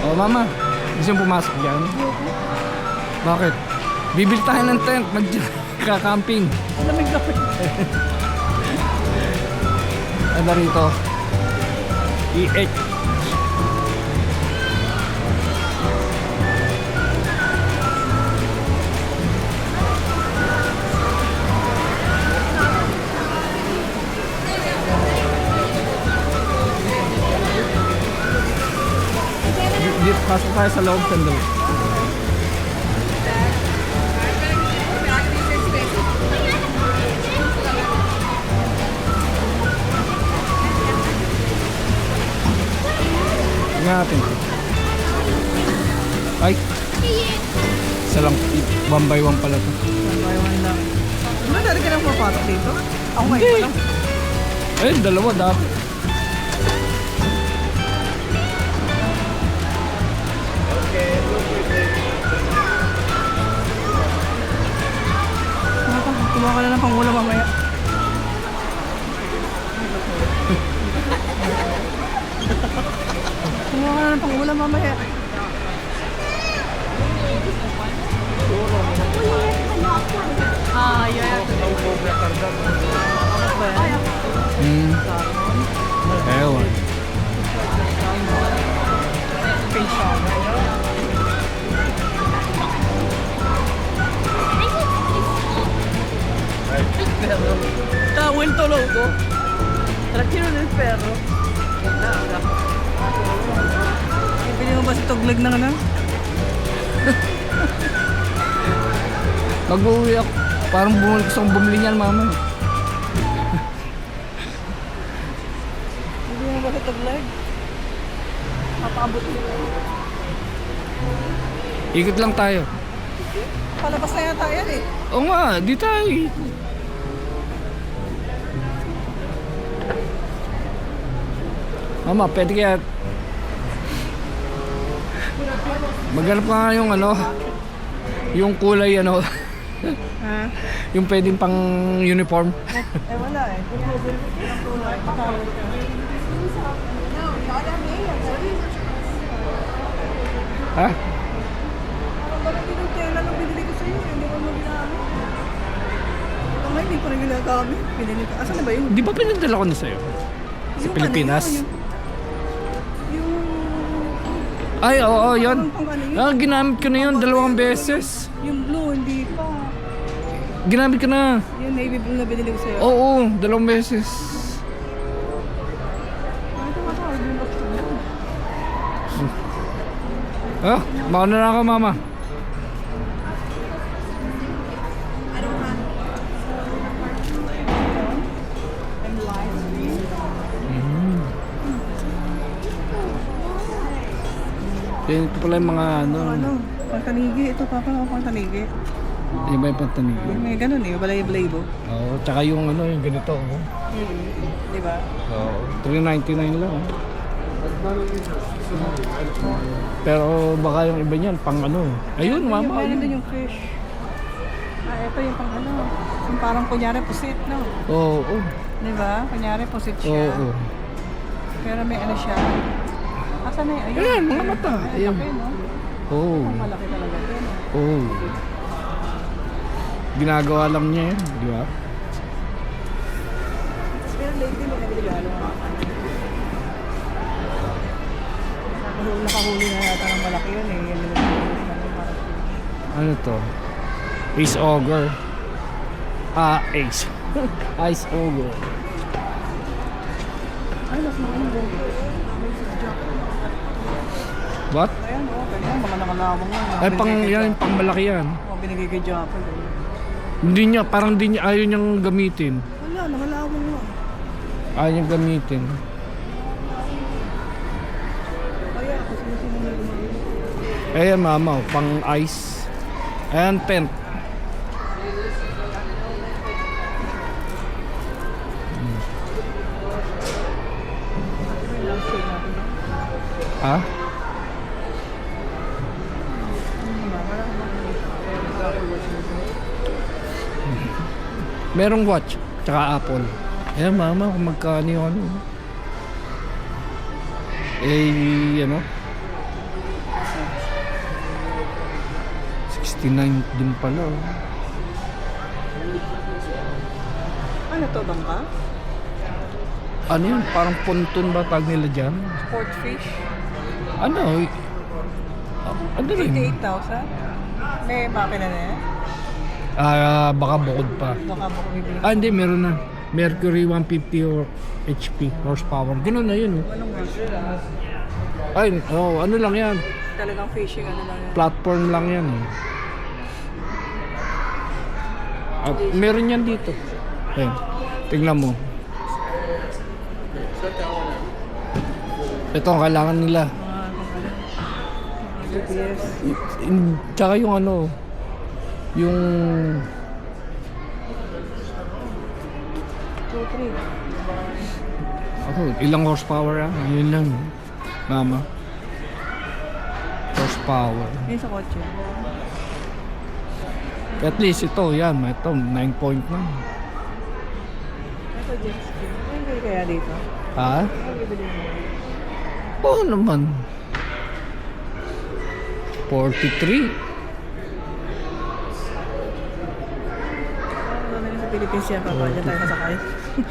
Oh, mama. Gusto mo pumasok dyan? Bakit? Bibili tayo ng tent. Magka-camping. Lamig na po. Ano rito? EH. Dito, pasok tayo sa loob sandali. Tingnan natin. Ay! Isa lang, one by one pala to. One by one lang. Ano, dati ka nang papatok dito? Ako ngayon pa lang. Eh, dalawa dapat. Kumuha ka na ng pangulam mamaya. Kumuha ka na ng pangulam mamaya. Ah, yeah. Ewan. Tawel to logo. Tranquilo del perro. Pili mo ba si Tuglag ng ano? Mag-uwi ako. Parang gusto kong bumili niyan, mama. Pili mo ba si Tuglag? Papakabot mo. Ikot lang tayo. Palabas na yata yan eh. Oo nga, di tayo. Mama, pwede kaya maghanap ka nga yung ano, yung kulay ano, Ha? yung pwedeng pang uniform. Eh wala eh. Ha? Parang parang yung tela lang binili ko sa'yo. Hindi ko mo ginamit. Ito nga, hindi ko rin ginagamit. Binili ko. Asan na ba yun? Di ba pinadala ko na sa'yo? Sa Yung Pilipinas? ano, yung Ay, oo, yun. pang ano yun? Ah, ginamit ko na yun 2 beses. Yung blue, hindi pa. Ginamit ko na. Yung navy blue na binili ko sa'yo. Oo, 2 beses. Ito nga tawag yung box ko. Ah, mauna na ako, mama. Yan, ito pala yung mga ano. Ano? Pangtanigi. Ito papa ako pangtanigi. Iba yung pantanig. May ganun eh. Balay-balaybo. Oo, tsaka yung ano, yung ganito. Oh. Di ba? Oo, 399 lang. Oh. Pero baka yung iba niyan, pang ano. Ayun, mama. Meron Ayun. din yung fish. Ah, ito yung pang ano. Yung parang kunyari pusit, no? Oo, oo. Di ba? Kunyari pusit Oo, siya. oo. Pero may ano siya. Asan na yun? Ayan, mga mata. Ay, Ayan. laki, no? Oo. Ang malaki talaga ito, no? Oo. Ginagawa lang niya yun, di ba? Pero lately may nagregalo. Nakahuli na yata ng malaki yun eh. Yung Ano to? Ace Ogre. Ah, Ace. Ice Ogre. Ay, mas mga yung What? ayan, oh, ganyan, mga nakalawang lang. Ay, pang yan, pang malaki yan. Oh, binigay kay Japper. Hindi niya, parang hindi niya, ayaw niyang gamitin. Wala, nakalawang lang. Ayaw niyang gamitin. Kaya, kasi sino na gumawa. Ayan, mama, oh, pang ice. Ayan, tent. Ha? Merong watch, tsaka Apple. Ayan, mama, kung magkano yung ano. Eh, ano? 69 din pala. Oh. Ano to, bangka? Ano yun? Parang ponton ba tag nila dyan? Sport fish? Ano? Ano rin? 88,000? May makina na yan? Baka bukod pa. Baka mo bibili. Hindi, meron na. Mercury 150 or HP horsepower. Ganun na yun. Oh. Anong version? Ay, ano lang yan. Talagang fishing, ano lang yan? Platform lang yan. Eh. Meron yan dito. Ayun. Tingnan mo. Ito ang kailangan nila. GPS. Tsaka yung ano, yung 2, 3. ilang horsepower ah? Yun lang. Mama. Horsepower. Yun sa kotse. At least ito, yan. Ito, 9 point na. Ito jet ski. Ano bibili kaya dito? Ha? Ano bibili mo? Oo naman. 43. Ano na sa Philippines yan, papa. Diyan tayo masakay. Diyan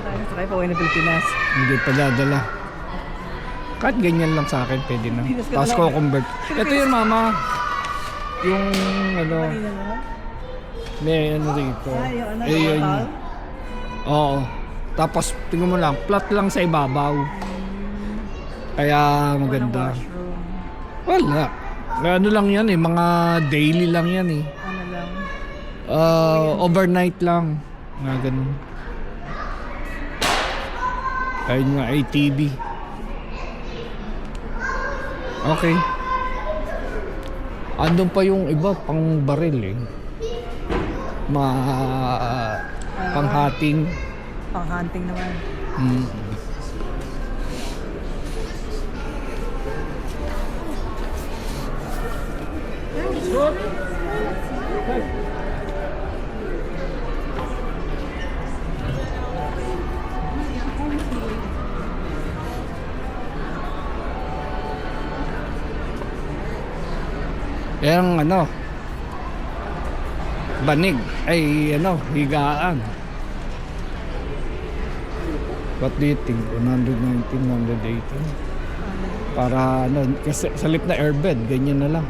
tayo masakay pa uwi ng Pilipinas. Hindi pa dadala. Kahit ganyan lang sa akin, pwede na. Pinas ka Tapos na ko lang. convert. Ito yun, mama. Yung ano, Kanina na. may ano rito. Yung ano, Yun. total? Oo. Tapos, tingnan mo lang, flat lang sa ibabaw. Kaya maganda. Walang washroom. Wala. Ano lang yan eh, mga daily lang yan eh. Ano lang. Overnight lang. Nga ganun. Ayun nga, ATV. Okay. Andun pa yung iba, pang baril eh. Pang-hunting. Pang-hunting naman. Mm. Yang ano, banig, ay ano, higaan. What do you think? 119, 118? Para ano, kasi sa lip na airbed, ganyan na lang.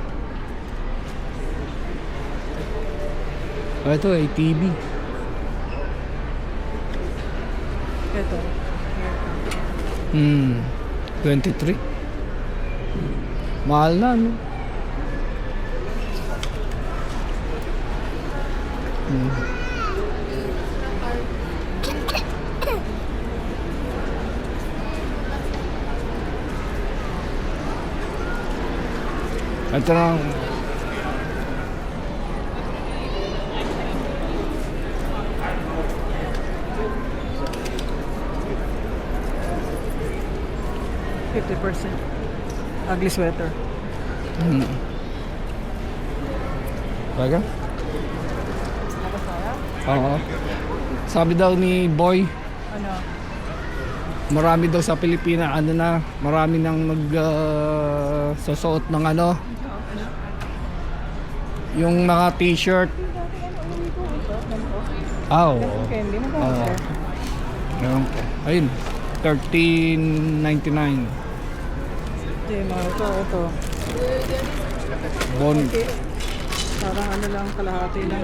Ito, ATV. Ito. 23. Mahal na, no? Ito lang. %. Ugly sweater. Baga? Oo. Sabi daw ni Boy, Ano? marami daw sa Pilipinas, ano na, marami nang susuot ng ano, yung mga t-shirt. Oo. Candy mo Oo. ba? Ewan ko. Ayun, 13.99. Hindi, mga ito. Bon. Parang ano lang, kalahati lang.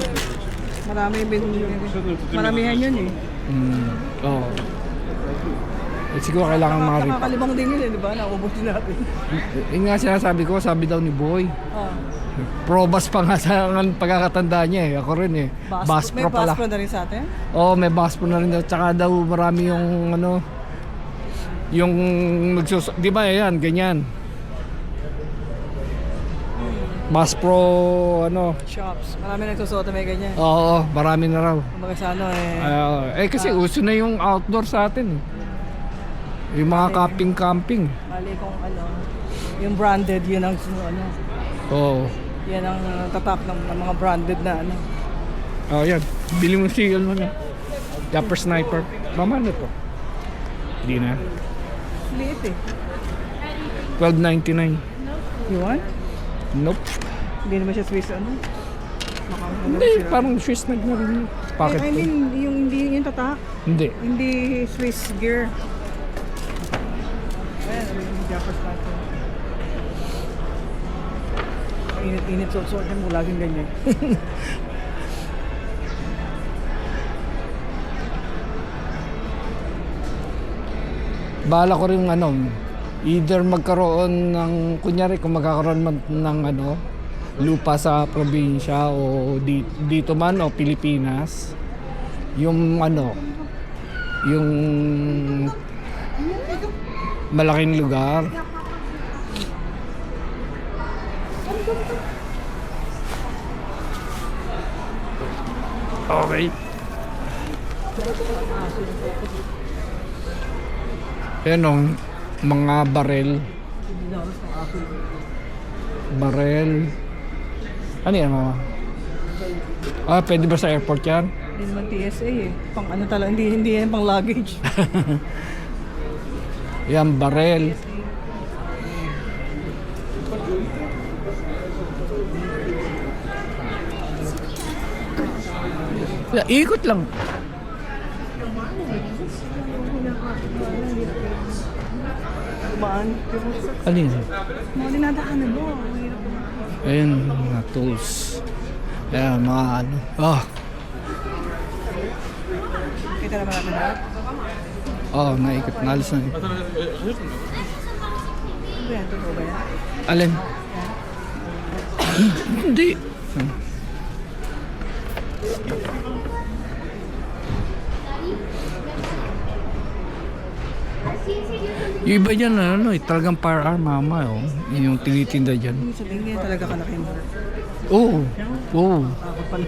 Maramihan yun eh. Oo. Eh, siguro kailangan mga rip. Nakakalimang din yun eh, di ba? Naubos din natin. Yun nga sinasabi ko, sabi daw ni Boy. Oh. Probas pa nga sa pagkakatanda niya eh. Ako rin eh. May Baspro pala. Baspro na rin sa atin? Oo, may Baspro na rin daw. Tsaka daw marami yung ano, yung di ba yan, ganyan. Baspro, ano. Shops. Marami nagsusuot na may ganyan. Oo, marami na raw. Kumbaga sa ano eh. Kasi uso na yung outdoor sa atin eh. Yung mga camping-camping. Mali kung ano. Yung branded, yun ang ano. Oo. Yan ang tatak ng mga branded na ano. Oh, yan. Bili mo si ano na. Dapper Sniper. Mama na to. Hindi na. Liit eh. $12.99. You want? Nope. Hindi naman siya Swiss ano. Hindi, parang Swiss na rin. Bakit? I mean, hindi yung tatak. Hindi. Hindi Swiss gear. Ayan, yung Jaffers natin. Init suot mo, laging ganyan. Bala ko rin either magkaroon ng, kunyari kung magkakaroon man ng lupa sa probinsya o dito man o Pilipinas, yung yung malaking lugar. Okay. Yan mga barel. Ano yan, mama? Pwede ba sa airport yan? Hindi naman TSA eh. Pang ano talaga, hindi yan pang luggage. Yan, barel. Ikot lang. Baan? Ano yun? Mga dinadaanan mo. Ang hirap naman. Ayun, mga tools. Ayan, mga Kita naman natin na. naikot. Nalis na. Ano ba yan? Totoo ba yan? Alin? Hindi. Yung iba dyan, talagang firearm, mama, yung tinitinda dyan. Yung sabihin niya talaga kalaki mo. Oo. Ako pala.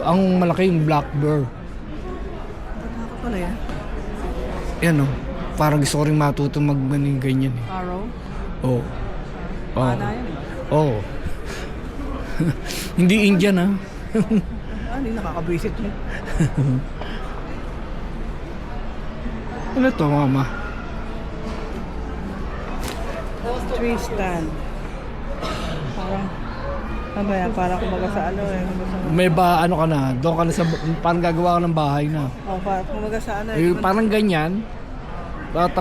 Ang malaki yung black bear. Ako pala yan. Yan, parang gusto ko rin matuto magmaning ganyan. Arrow? Oo. Pana yan. Oo. Hindi Indian, ha? Ano yung nakakabwisit yun? Ano to, mama? Tree stand. Parang, ano ba yan? Parang kumaga sa May ano ka na, doon ka na sa, parang gagawa ka ng bahay na. parang kumaga sa Parang ganyan.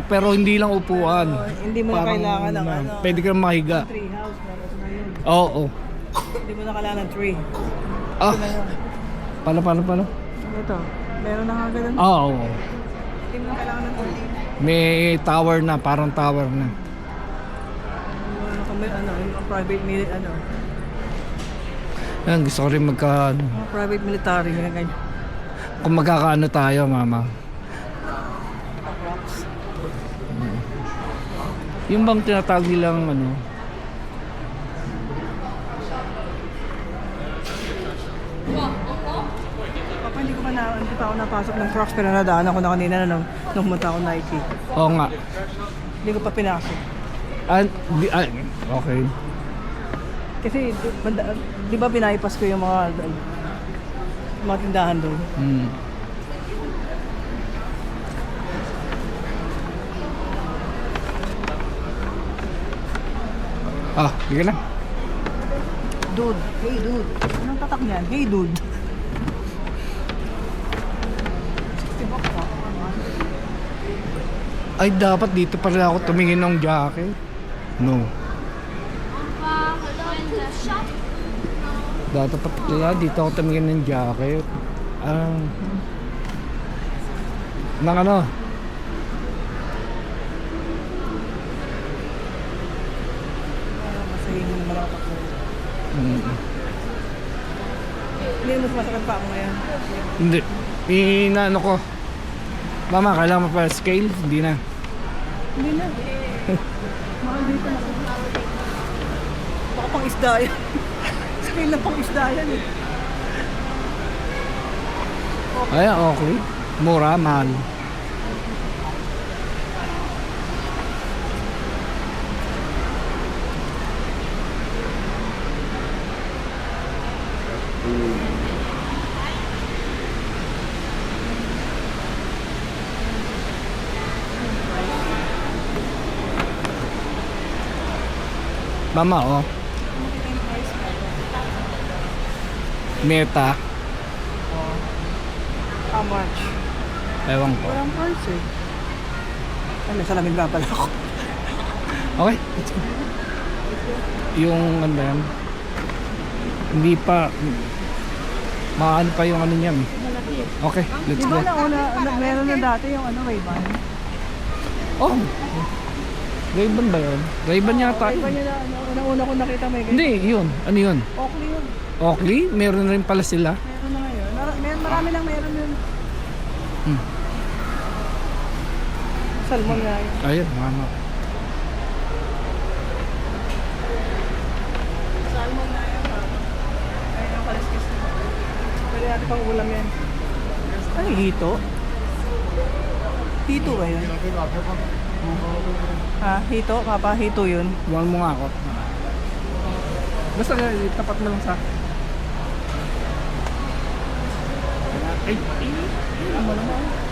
Pero hindi lang upuan. hindi mo na kailangan ng Pwede ka na mahiga. tree house. Meron na yun. Oo. Hindi mo na kailangan ng tree. Paano? Ito. Meron na kagad. Oo. Hindi mo na kailangan ng tree. May tower na, parang tower na. May yung private military, Yan, gusto ko rin private military, ganyan. kung magkakaano tayo, mama. Yung bang tinatawag nilang Papa, hindi pa ako napasok ng Crocs, pero nadaan ako na kanina nung pumunta ako Nike. Oo nga. Hindi ko pa pinasok. Okay. Kasi, di ba pinaipas ko yung mga tindahan doon? Hmm. Sige na. Dude, hey dude. Anong tatak niyan? Hey dude. 60 bucks pa. Ay, dapat dito pala ako tumingin ng jacket. No. Dapat pala dito ako tumingin ng jacket. Nang Masahin mo naman ako. Hindi mo sumasakit pa ako ngayon. Hindi. Inaano ko. Mama, kailangan mo pa scale? Hindi na. Hindi na. Mahal dito na. Baka pang isda yan. Scale na pang isda yan eh. Ay, okay. Mura, mahal. Mama, oh. Makita yung price mo. Meta. Oh. How much? Ewan ko. Walang price eh. Ay, nasa lamig nga pala ako. Okay, let's go. Yung ano ba yan? Hindi pa maano pa yung ano niya. Okay, let's Di go. ba meron na dati yung ano, Ray-Ban? Oh. Ray-Ban ba yun? Ray-Ban yata. Ray-Ban yun na, una ko nakita may ganyan. Hindi, yun. Ano yun? Oakley yun. Oakley? Meron rin pala sila. Meron na ngayon. Marami lang meron yun. Hmm. Salmon nga yun. Ayun, mama. Salmon na yun. Ayun yung kaliskis na. Pwede natin pang ulam yan. Ano yung hito? Hito ba yun? Ha? Hito? Papa, hito yun. Buwan mo nga ako. Basta tapat mo lang sa akin. Ay, ay, ay, ay,